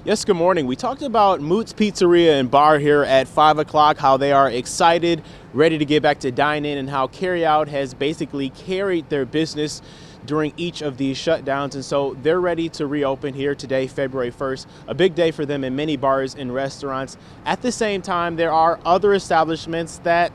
Yes, good morning. We talked about Moot's Pizzeria and Bar here at 5 o'clock, how they are excited, ready to get back to dine-in, and how carryout has basically carried their business during each of these shutdowns. And so they're ready to reopen here today, February 1st, a big day for them in many bars and restaurants. At the same time, there are other establishments that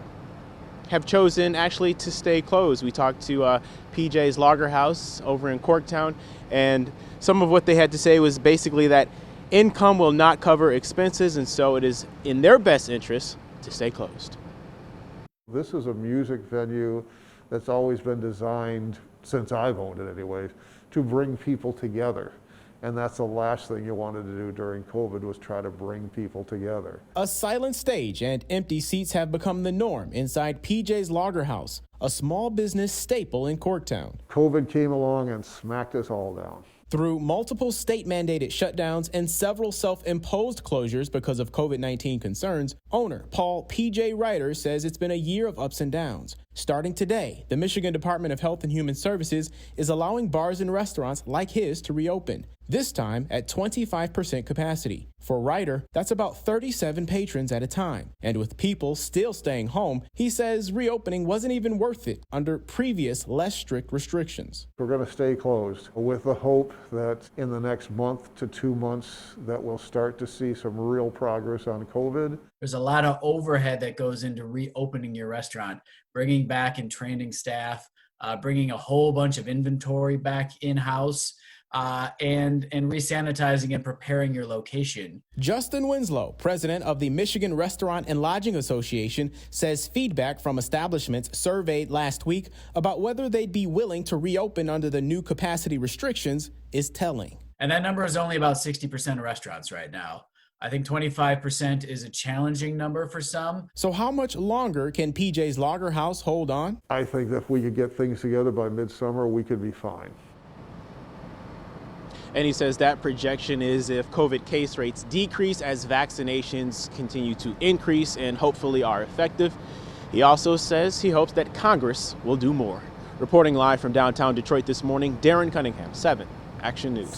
have chosen actually to stay closed. We talked to PJ's Lager House over in Corktown, and some of what they had to say was basically that income will not cover expenses, and so it is in their best interest to stay closed. This is a music venue that's always been designed, since I've owned it anyways, to bring people together. And that's the last thing you wanted to do during COVID, was try to bring people together. A silent stage and empty seats have become the norm inside PJ's Lager House, a small business staple in Corktown. COVID came along and smacked us all down. Through multiple state-mandated shutdowns and several self-imposed closures because of COVID-19 concerns, owner Paul P.J. Ryder says it's been a year of ups and downs. Starting today, the Michigan Department of Health and Human Services is allowing bars and restaurants like his to reopen, this time at 25% capacity. For Ryder, that's about 37 patrons at a time. And with people still staying home, he says reopening wasn't even worth it under previous, less strict restrictions. We're going to stay closed with the hope that in the next month to 2 months that we'll start to see some real progress on COVID. There's a lot of overhead that goes into reopening your restaurant, bringing back and training staff, bringing a whole bunch of inventory back in-house, and re-sanitizing and preparing your location. Justin Winslow, president of the Michigan Restaurant and Lodging Association, says feedback from establishments surveyed last week about whether they'd be willing to reopen under the new capacity restrictions is telling. And that number is only about 60% of restaurants right now. I think 25% is a challenging number for some. So how much longer can PJ's Lager House hold on? I think that if we could get things together by midsummer, we could be fine. And he says that projection is if COVID case rates decrease as vaccinations continue to increase and hopefully are effective. He also says he hopes that Congress will do more. Reporting live from downtown Detroit this morning, Darren Cunningham, 7 Action News.